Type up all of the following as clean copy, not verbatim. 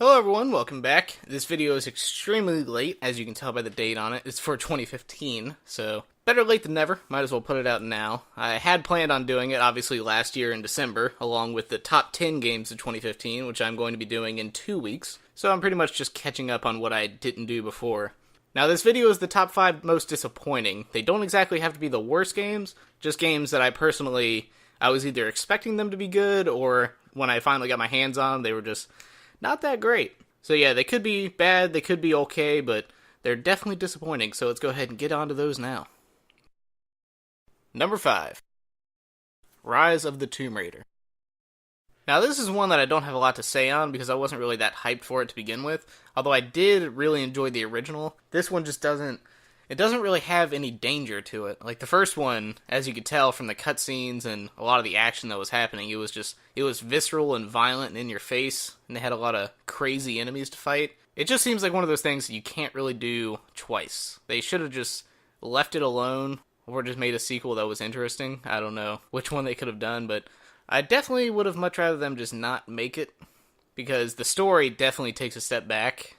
Hello everyone, welcome back. This video is extremely late, as you can tell by the date on it. It's for 2015, so better late than never. Might as well put it out now. I had planned on doing it, obviously, last year in December, along with the top 10 games of 2015, which I'm going to be doing in 2 weeks. So I'm pretty much just catching up on what I didn't do before. Now, this video is the top 5 most disappointing. They don't exactly have to be the worst games, just games that I was either expecting them to be good, or when I finally got my hands on them, they were just not that great. So yeah, they could be bad, they could be okay, but they're definitely disappointing, so let's go ahead and get on to those now. Number 5. Rise of the Tomb Raider. Now this is one that I don't have a lot to say on because I wasn't really that hyped for it to begin with, although I did really enjoy the original. This one just doesn't really have any danger to it. Like the first one, as you could tell from the cutscenes and a lot of the action that was happening, it was visceral and violent and in your face, and they had a lot of crazy enemies to fight. It just seems like one of those things that you can't really do twice. They should have just left it alone, or just made a sequel that was interesting. I don't know which one they could have done, but I definitely would have much rather them just not make it, because the story definitely takes a step back.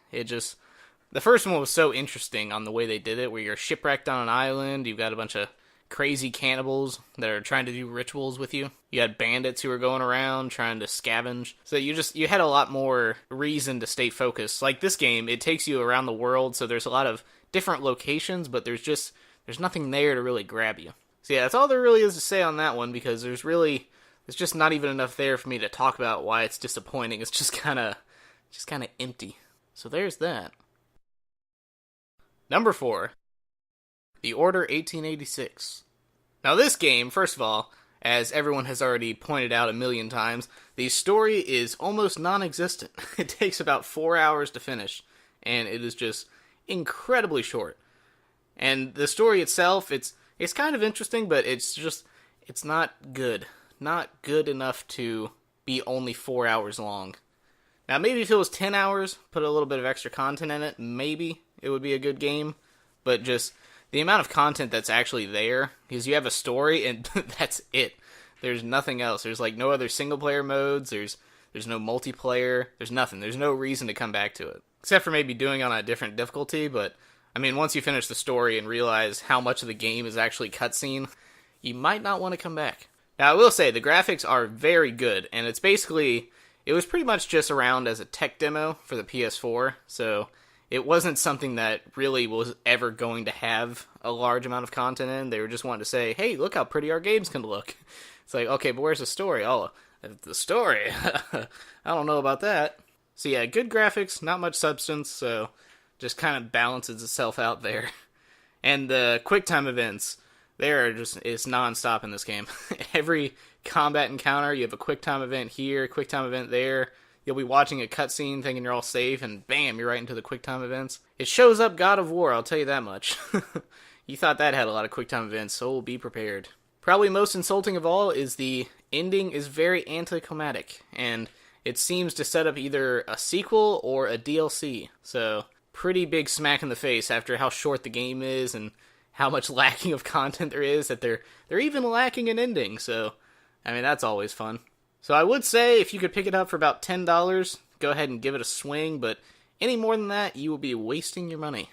The first one was so interesting on the way they did it, where you're shipwrecked on an island, you've got a bunch of crazy cannibals that are trying to do rituals with you. You had bandits who were going around trying to scavenge. So you had a lot more reason to stay focused. Like this game, it takes you around the world, so there's a lot of different locations, but there's nothing there to really grab you. So yeah, that's all there really is to say on that one, because there's just not even enough there for me to talk about why it's disappointing. It's just kind of empty. So there's that. Number 4, The Order 1886. Now this game, first of all, as everyone has already pointed out a million times, the story is almost non-existent. It takes about 4 hours to finish, and it is just incredibly short. And the story itself, it's kind of interesting, but it's not good. Not good enough to be only 4 hours long. Now maybe if it was 10 hours, put a little bit of extra content in it, maybe it would be a good game, but just the amount of content that's actually there, because you have a story and that's it. There's nothing else. There's like no other single player modes, there's no multiplayer, there's nothing. There's no reason to come back to it. Except for maybe doing it on a different difficulty, but I mean, once you finish the story and realize how much of the game is actually cutscene, you might not want to come back. Now I will say, the graphics are very good, and it was pretty much just around as a tech demo for the PS4, so it wasn't something that really was ever going to have a large amount of content in. They were just wanting to say, hey, look how pretty our games can look. It's like, okay, but where's the story? Oh, the story? I don't know about that. So yeah, good graphics, not much substance, so just kind of balances itself out there. And the QuickTime events, it's non-stop in this game. Every combat encounter, you have a QuickTime event here, QuickTime event there. You'll be watching a cutscene thinking you're all safe, and bam, you're right into the QuickTime events. It shows up God of War, I'll tell you that much. You thought that had a lot of QuickTime events, so be prepared. Probably most insulting of all is the ending is very anticlimactic, and it seems to set up either a sequel or a DLC. So, pretty big smack in the face after how short the game is and how much lacking of content there is, that they're even lacking an ending, so I mean, that's always fun. So I would say if you could pick it up for about $10, go ahead and give it a swing, but any more than that, you will be wasting your money.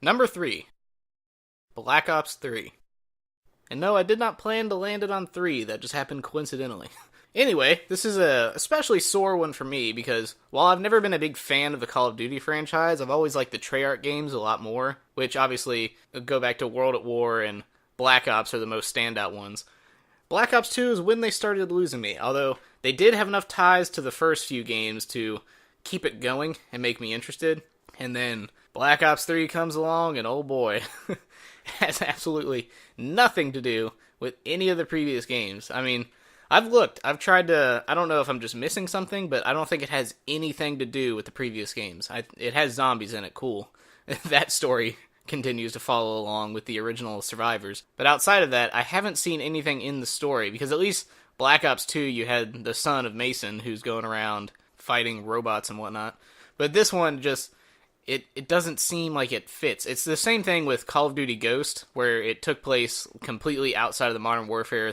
Number 3, Black Ops 3. And no, I did not plan to land it on 3, that just happened coincidentally. Anyway, this is a especially sore one for me because while I've never been a big fan of the Call of Duty franchise, I've always liked the Treyarch games a lot more, which obviously go back to World at War and Black Ops are the most standout ones. Black Ops 2 is when they started losing me, although they did have enough ties to the first few games to keep it going and make me interested. And then Black Ops 3 comes along and oh boy, it has absolutely nothing to do with any of the previous games. I mean, I've tried to, I don't know if I'm just missing something, but I don't think it has anything to do with the previous games. It has zombies in it, cool. That story continues to follow along with the original survivors. But outside of that, I haven't seen anything in the story, because at least Black Ops 2, you had the son of Mason who's going around fighting robots and whatnot. But this one just, it doesn't seem like it fits. It's the same thing with Call of Duty Ghost, where it took place completely outside of the Modern Warfare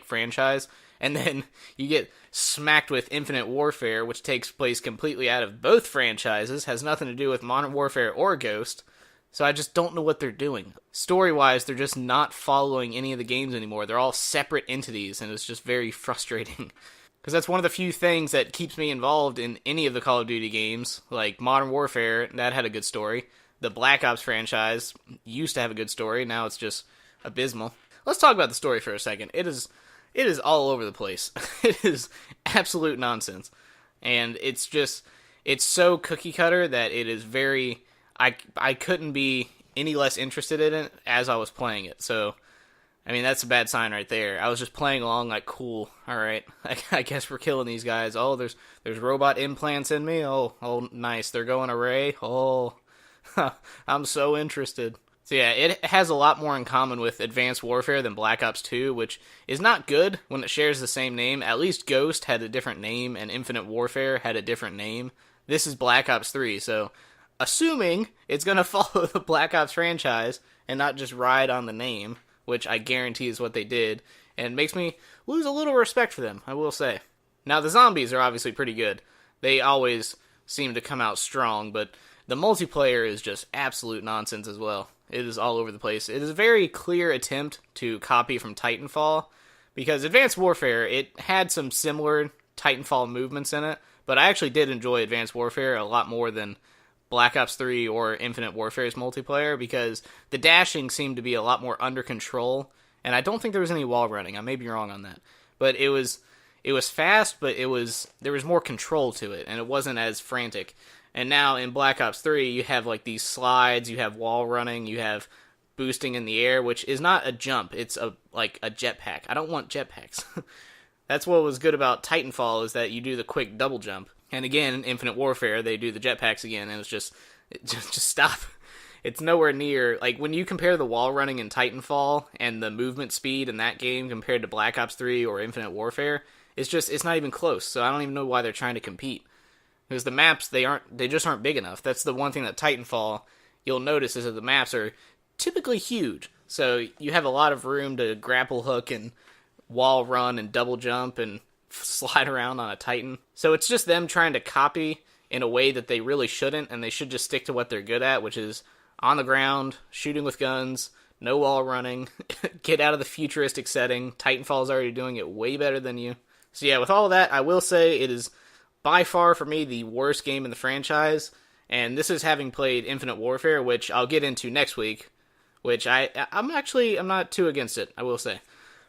franchise, And then you get smacked with Infinite Warfare, which takes place completely out of both franchises, has nothing to do with Modern Warfare or Ghost. So I just don't know what they're doing. Story-wise, they're just not following any of the games anymore. They're all separate entities, and it's just very frustrating. Because that's one of the few things that keeps me involved in any of the Call of Duty games. Like Modern Warfare, that had a good story. The Black Ops franchise used to have a good story. Now it's just abysmal. Let's talk about the story for a second. It is all over the place. It is absolute nonsense. And it's so cookie cutter that it is very... I couldn't be any less interested in it as I was playing it. So, I mean, that's a bad sign right there. I was just playing along like, cool, all right. I guess we're killing these guys. Oh, there's robot implants in me. Oh, nice. They're going array. Oh, I'm so interested. So yeah, it has a lot more in common with Advanced Warfare than Black Ops 2, which is not good when it shares the same name. At least Ghost had a different name, and Infinite Warfare had a different name. This is Black Ops 3, so assuming it's going to follow the Black Ops franchise and not just ride on the name, which I guarantee is what they did, and it makes me lose a little respect for them, I will say. Now, the zombies are obviously pretty good. They always seem to come out strong, but the multiplayer is just absolute nonsense as well. It is all over the place. It is a very clear attempt to copy from Titanfall, because Advanced Warfare, it had some similar Titanfall movements in it, but I actually did enjoy Advanced Warfare a lot more than Black Ops 3 or Infinite Warfare's multiplayer, because the dashing seemed to be a lot more under control, and I don't think there was any wall running. I may be wrong on that. But it was fast, but there was more control to it, and it wasn't as frantic. And now in Black Ops 3, you have like these slides, you have wall running, you have boosting in the air, which is not a jump, it's like a jetpack. I don't want jetpacks. That's what was good about Titanfall, is that you do the quick double jump. And again, in Infinite Warfare, they do the jetpacks again, and it's just stop. It's nowhere near, like, when you compare the wall running in Titanfall and the movement speed in that game compared to Black Ops 3 or Infinite Warfare, it's not even close, so I don't even know why they're trying to compete. Because the maps, they just aren't big enough. That's the one thing that Titanfall, you'll notice, is that the maps are typically huge. So you have a lot of room to grapple hook and wall run and double jump and slide around on a Titan. So it's just them trying to copy in a way that they really shouldn't, and they should just stick to what they're good at, which is on the ground, shooting with guns, no wall running, get out of the futuristic setting. Titanfall's already doing it way better than you. So yeah, with all of that, I will say it is by far, for me, the worst game in the franchise, and this is having played Infinite Warfare, which I'll get into next week, which I'm not too against it, I will say.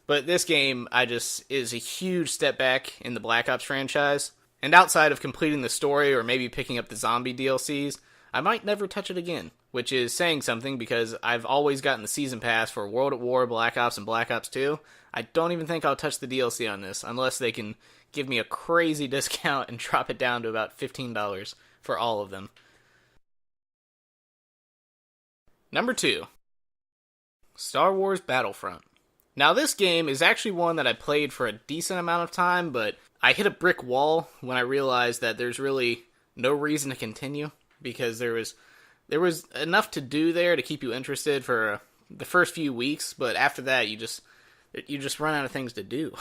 But this game, is a huge step back in the Black Ops franchise, and outside of completing the story or maybe picking up the zombie DLCs, I might never touch it again, which is saying something because I've always gotten the Season Pass for World at War, Black Ops, and Black Ops 2. I don't even think I'll touch the DLC on this, unless they can give me a crazy discount and drop it down to about $15 for all of them. Number 2. Star Wars Battlefront. Now, this game is actually one that I played for a decent amount of time, but I hit a brick wall when I realized that there's really no reason to continue, because there was enough to do there to keep you interested for the first few weeks, but after that, you just run out of things to do.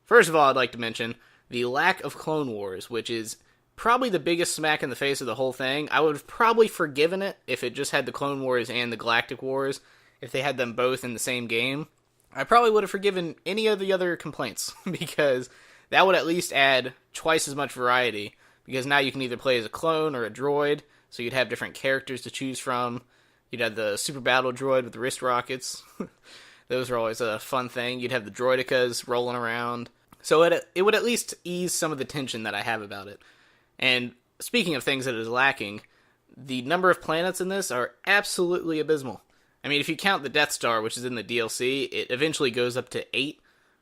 First of all, I'd like to mention the lack of Clone Wars, which is probably the biggest smack in the face of the whole thing. I would have probably forgiven it if it just had the Clone Wars and the Galactic Wars, if they had them both in the same game. I probably would have forgiven any of the other complaints, because that would at least add twice as much variety, because now you can either play as a clone or a droid, so you'd have different characters to choose from. You'd have the super battle droid with the wrist rockets. Those are always a fun thing. You'd have the droidicas rolling around. So it would at least ease some of the tension that I have about it. And speaking of things that is lacking, the number of planets in this are absolutely abysmal. I mean, if you count the Death Star, which is in the DLC, it eventually goes up to 8.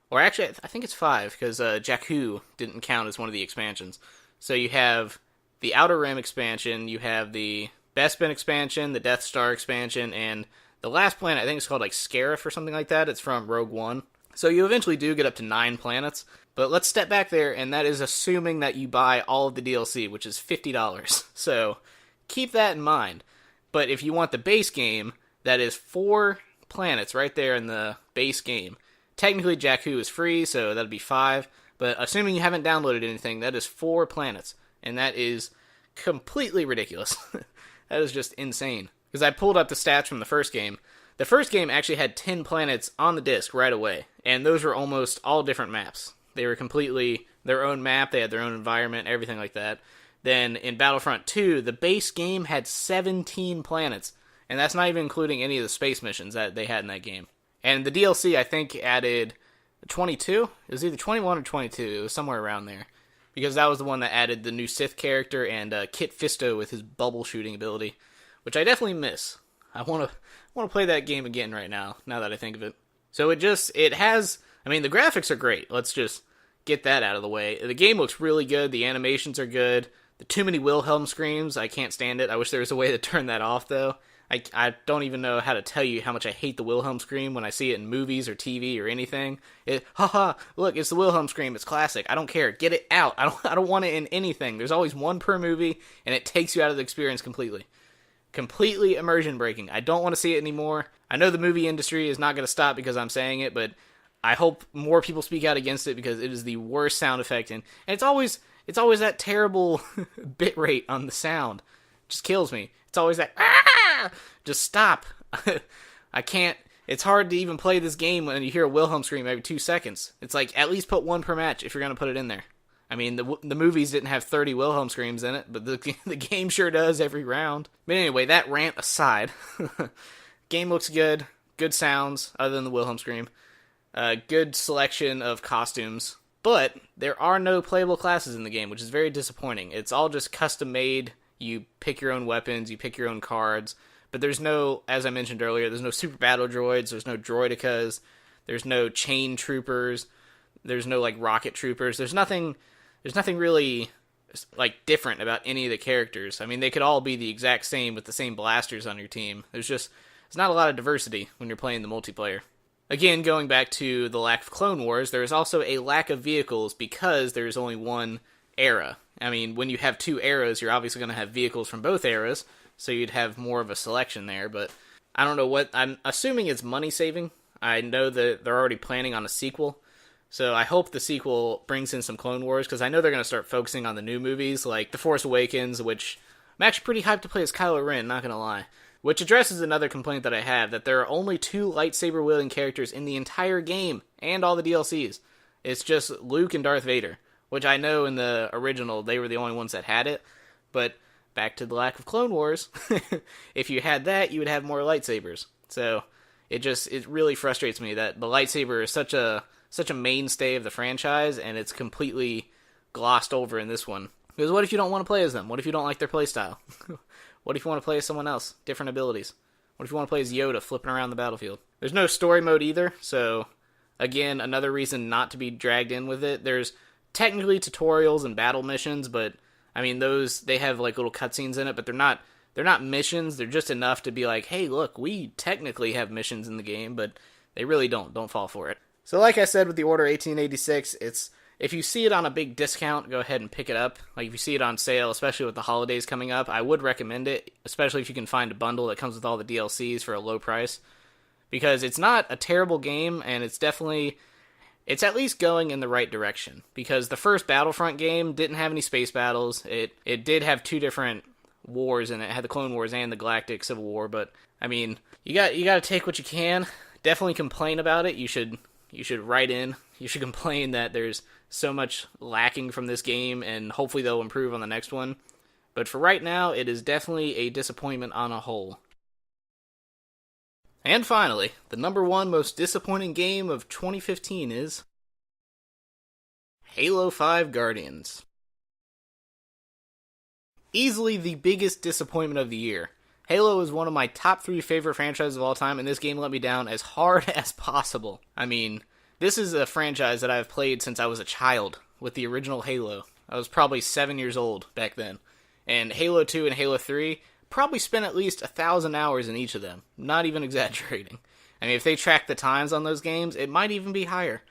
Or actually, I think it's 5, because Jakku didn't count as one of the expansions. So you have the Outer Rim expansion, you have the Bespin expansion, the Death Star expansion, and the last planet, I think it's called like Scarif or something like that. It's from Rogue One. So you eventually do get up to 9 planets. But let's step back there, and that is assuming that you buy all of the DLC, which is $50. So keep that in mind. But if you want the base game, that is 4 planets right there in the base game. Technically, Jakku is free, so that'd be 5. But assuming you haven't downloaded anything, that is 4 planets. And that is completely ridiculous. That is just insane. Because I pulled up the stats from the first game. The first game actually had 10 planets on the disc right away. And those were almost all different maps. They were completely their own map. They had their own environment, everything like that. Then in Battlefront 2, the base game had 17 planets. And that's not even including any of the space missions that they had in that game. And the DLC, I think, added 22? It was either 21 or 22. It was somewhere around there. Because that was the one that added the new Sith character and Kit Fisto with his bubble shooting ability. Which I definitely miss. I want to play that game again right now that I think of it. So it has, I mean, the graphics are great. Let's just get that out of the way. The game looks really good. The animations are good. The too many Wilhelm screams, I can't stand it. I wish there was a way to turn that off, though. I don't even know how to tell you how much I hate the Wilhelm scream when I see it in movies or TV or anything. Haha, look, it's the Wilhelm scream. It's classic. I don't care. Get it out. I don't want it in anything. There's always one per movie, and it takes you out of the experience completely. Completely immersion breaking. I don't want to see it anymore. I know the movie industry is not going to stop because I'm saying it, but I hope more people speak out against it because it is the worst sound effect. And it's always that terrible bit rate on the sound. It just kills me. It's always that, just stop. I can't, it's hard to even play this game when you hear a Wilhelm scream every 2 seconds. It's like, at least put one per match if you're going to put it in there. I mean, the movies didn't have 30 Wilhelm screams in it, but the game sure does every round. But anyway, that rant aside, game looks good, good sounds, other than the Wilhelm scream, good selection of costumes, but there are no playable classes in the game, which is very disappointing. It's all just custom made. You pick your own weapons, you pick your own cards, but there's no, as I mentioned earlier, there's no super battle droids, there's no droidicas, there's no chain troopers, there's no like rocket troopers, there's nothing really like different about any of the characters. I mean, they could all be the exact same with the same blasters on your team. There's not a lot of diversity when you're playing the multiplayer. Again, going back to the lack of Clone Wars, there is also a lack of vehicles because there's only one era. I mean, when you have 2 eras, you're obviously going to have vehicles from both eras, so you'd have more of a selection there, but I don't know what, I'm assuming it's money saving. I know that they're already planning on a sequel, so I hope the sequel brings in some Clone Wars, because I know they're going to start focusing on the new movies, like The Force Awakens, which I'm actually pretty hyped to play as Kylo Ren, not going to lie. Which addresses another complaint that I have, that there are only 2 lightsaber-wielding characters in the entire game, and all the DLCs. It's just Luke and Darth Vader, which I know in the original, they were the only ones that had it, but back to the lack of Clone Wars, if you had that, you would have more lightsabers. So, it really frustrates me that the lightsaber is such a mainstay of the franchise, and it's completely glossed over in this one. Because what if you don't want to play as them? What if you don't like their playstyle? What if you want to play as someone else? Different abilities. What if you want to play as Yoda flipping around the battlefield? There's no story mode either, so again, another reason not to be dragged in with it. There's technically tutorials and battle missions, but I mean they have like little cutscenes in it, but they're not missions. They're just enough to be like, hey, look, we technically have missions in the game, but they really don't fall for it. So like I said with the Order 1886, if you see it on a big discount, go ahead and pick it up. Like if you see it on sale, especially with the holidays coming up, I would recommend it, especially if you can find a bundle that comes with all the DLCs for a low price. Because it's not a terrible game, and it's at least going in the right direction. Because the first Battlefront game didn't have any space battles. It did have 2 different wars in it. It had the Clone Wars and the Galactic Civil War, but I mean, you got to take what you can. Definitely complain about it. You should write in. You should complain that there's so much lacking from this game, and hopefully they'll improve on the next one. But for right now, it is definitely a disappointment on a whole. And finally, the number 1 most disappointing game of 2015 is Halo 5 Guardians. Easily the biggest disappointment of the year. Halo is one of my top 3 favorite franchises of all time, and this game let me down as hard as possible. I mean, this is a franchise that I've played since I was a child, with the original Halo. I was probably 7 years old back then. And Halo 2 and Halo 3, probably spent at least 1,000 hours in each of them. Not even exaggerating. I mean, if they track the times on those games, it might even be higher.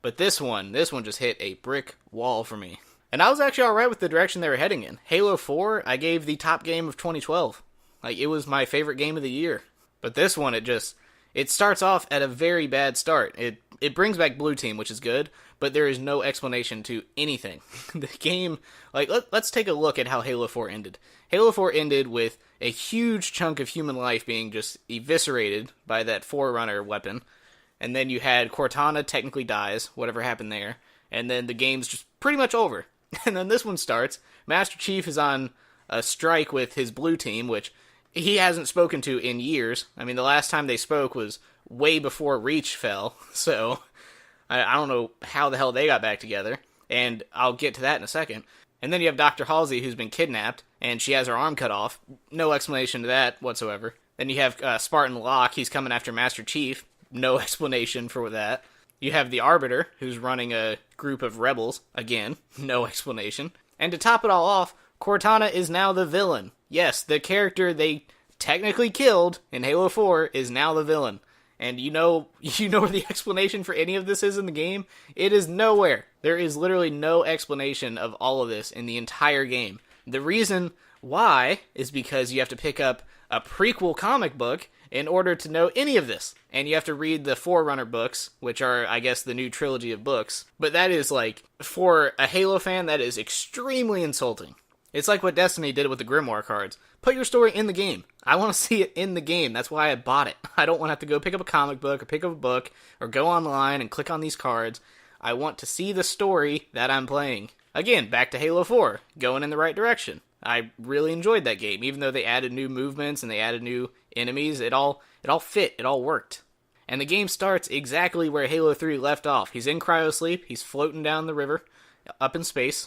But this one just hit a brick wall for me. And I was actually alright with the direction they were heading in. Halo 4, I gave the top game of 2012. Like, it was my favorite game of the year. But this one, it it starts off at a very bad start. It brings back Blue Team, which is good, but there is no explanation to anything. The game, like, let's take a look at how Halo 4 ended. Halo 4 ended with a huge chunk of human life being just eviscerated by that Forerunner weapon, and then you had Cortana technically dies, whatever happened there, and then the game's just pretty much over. And then this one starts, Master Chief is on a strike with his Blue Team, which he hasn't spoken to in years. I mean, the last time they spoke was way before Reach fell, so I don't know how the hell they got back together, and I'll get to that in a second. And then you have Dr. Halsey, who's been kidnapped, and she has her arm cut off. No explanation to that whatsoever. Then you have Spartan Locke, he's coming after Master Chief. No explanation for that. You have the Arbiter, who's running a group of rebels. Again, no explanation. And to top it all off, Cortana is now the villain. Yes, the character they technically killed in Halo 4 is now the villain. And you know where the explanation for any of this is in the game? It is nowhere. There is literally no explanation of all of this in the entire game. The reason why is because you have to pick up a prequel comic book in order to know any of this. And you have to read the Forerunner books, which are, I guess, the new trilogy of books. But that is, like, for a Halo fan, that is extremely insulting. It's like what Destiny did with the Grimoire cards. Put your story in the game. I want to see it in the game. That's why I bought it. I don't want to have to go pick up a comic book or pick up a book or go online and click on these cards. I want to see the story that I'm playing. Again, back to Halo 4, going in the right direction. I really enjoyed that game, even though they added new movements and they added new enemies. It all fit. It all worked. And the game starts exactly where Halo 3 left off. He's in cryosleep. He's floating down the river, up in space,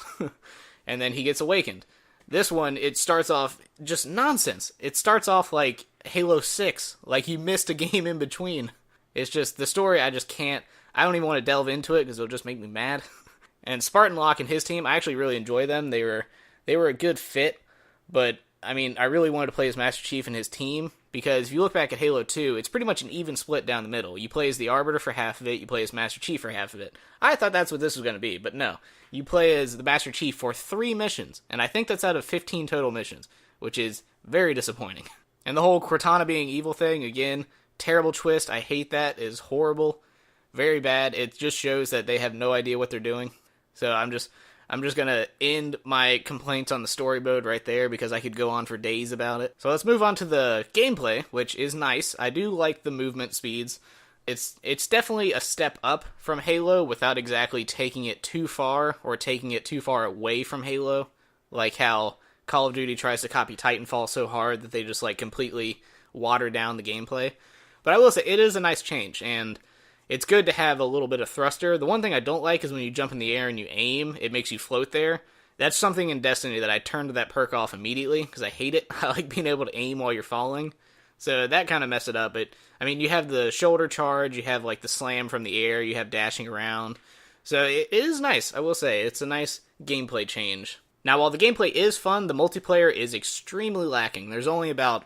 and then he gets awakened. This one, it starts off just nonsense. It starts off like Halo 6, like you missed a game in between. It's just, the story, I don't even want to delve into it because it'll just make me mad. And Spartan Locke and his team, I actually really enjoy them. They were a good fit, but I mean, I really wanted to play as Master Chief and his team, because if you look back at Halo 2, it's pretty much an even split down the middle. You play as the Arbiter for half of it, you play as Master Chief for half of it. I thought that's what this was going to be, but no. You play as the Master Chief for 3 missions, and I think that's out of 15 total missions, which is very disappointing. And the whole Cortana being evil thing, again, terrible twist. I hate that. It is horrible. Very bad. It just shows that they have no idea what they're doing. So I'm just going to end my complaints on the story mode right there, because I could go on for days about it. So let's move on to the gameplay, which is nice. I do like the movement speeds. It's definitely a step up from Halo without exactly taking it too far or taking it too far away from Halo, like how Call of Duty tries to copy Titanfall so hard that they just like completely water down the gameplay. But I will say it is a nice change, and it's good to have a little bit of thruster. The one thing I don't like is when you jump in the air and you aim, it makes you float there. That's something in Destiny that I turned that perk off immediately, because I hate it. I like being able to aim while you're falling. So that kind of messed it up. But, I mean, you have the shoulder charge, you have like the slam from the air, you have dashing around. So it is nice, I will say. It's a nice gameplay change. Now, while the gameplay is fun, the multiplayer is extremely lacking. There's only about...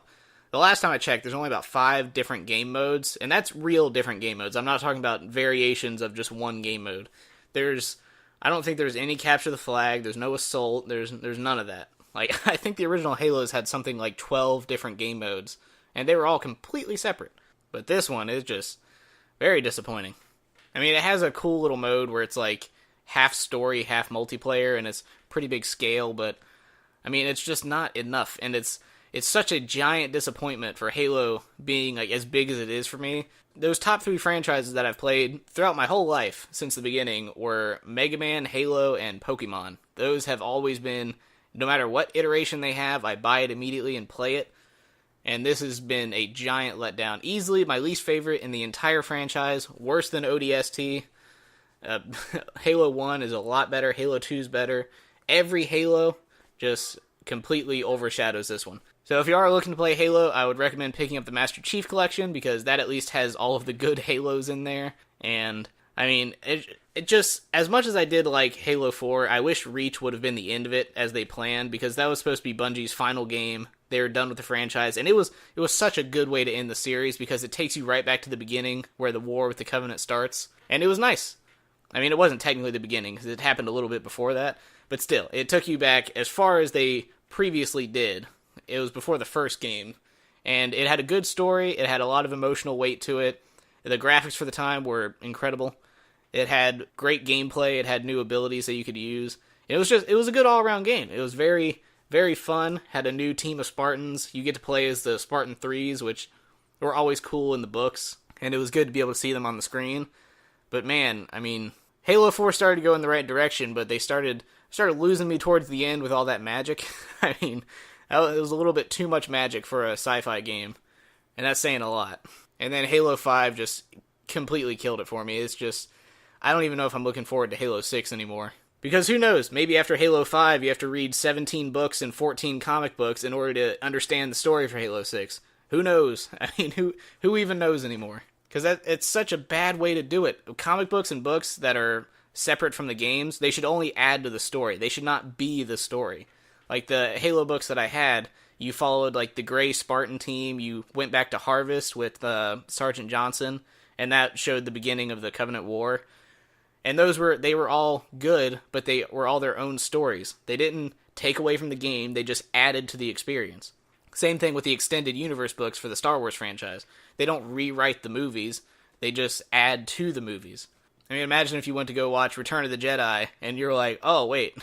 The last time I checked, there's only about 5 different game modes, and that's real different game modes. I'm not talking about variations of just one game mode. I don't think there's any capture the flag, there's no assault, there's none of that. Like, I think the original Halos had something like 12 different game modes, and they were all completely separate. But this one is just very disappointing. I mean, it has a cool little mode where it's like half story, half multiplayer, and it's pretty big scale, but I mean, it's just not enough, and it's such a giant disappointment for Halo being like as big as it is for me. Those top 3 franchises that I've played throughout my whole life since the beginning were Mega Man, Halo, and Pokemon. Those have always been, no matter what iteration they have, I buy it immediately and play it. And this has been a giant letdown. Easily my least favorite in the entire franchise, worse than ODST. Halo 1 is a lot better, Halo 2 is better. Every Halo just completely overshadows this one. So if you are looking to play Halo, I would recommend picking up the Master Chief Collection, because that at least has all of the good Halos in there. And, I mean, it just, as much as I did like Halo 4, I wish Reach would have been the end of it as they planned, because that was supposed to be Bungie's final game. They were done with the franchise, and it was such a good way to end the series, because it takes you right back to the beginning, where the war with the Covenant starts. And it was nice. I mean, it wasn't technically the beginning, because it happened a little bit before that, but still, it took you back as far as they previously did. It was before the first game, And it had a good story, it had a lot of emotional weight to it. The graphics for the time were incredible. It had great gameplay, it had new abilities that you could use. It was a good all-around game. It was very, very fun, had a new team of Spartans. You get to play as the Spartan 3s, which were always cool in the books, and it was good to be able to see them on the screen. But man, I mean, Halo 4 started to go in the right direction, but they started losing me towards the end with all that magic. I mean, it was a little bit too much magic for a sci-fi game, and that's saying a lot. And then Halo 5 just completely killed it for me. It's just, I don't even know if I'm looking forward to Halo 6 anymore. Because who knows, maybe after Halo 5 you have to read 17 books and 14 comic books in order to understand the story for Halo 6. Who knows? I mean, who even knows anymore? Because it's such a bad way to do it. Comic books and books that are separate from the games, they should only add to the story. They should not be the story. Like the Halo books that I had, you followed like the Grey Spartan team, you went back to Harvest with Sergeant Johnson, and that showed the beginning of the Covenant War. And they were all good, but they were all their own stories. They didn't take away from the game, they just added to the experience. Same thing with the extended universe books for the Star Wars franchise. They don't rewrite the movies, they just add to the movies. I mean, imagine if you went to go watch Return of the Jedi, and you're like, oh, wait,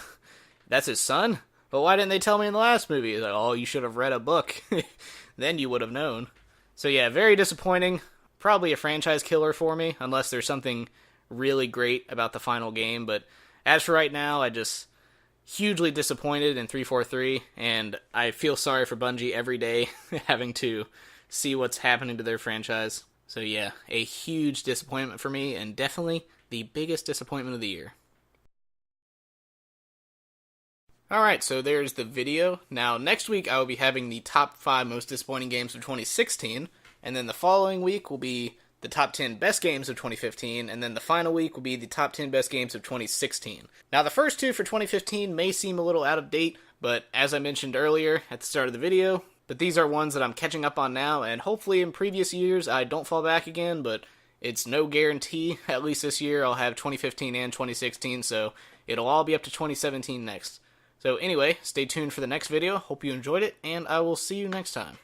that's his son? But why didn't they tell me in the last movie? It's like, oh, you should have read a book. Then you would have known. So yeah, very disappointing. Probably a franchise killer for me, unless there's something really great about the final game. But as for right now, I just hugely disappointed in 343, and I feel sorry for Bungie every day having to see what's happening to their franchise. So yeah, a huge disappointment for me, and definitely the biggest disappointment of the year. Alright, so there's the video. Now, next week I will be having the top 5 most disappointing games of 2016, and then the following week will be the top 10 best games of 2015, and then the final week will be the top 10 best games of 2016. Now, the first two for 2015 may seem a little out of date, but as I mentioned earlier at the start of the video, but these are ones that I'm catching up on now, and hopefully in previous years I don't fall back again, but it's no guarantee. At least this year I'll have 2015 and 2016, so it'll all be up to 2017 next. So anyway, stay tuned for the next video. Hope you enjoyed it, and I will see you next time.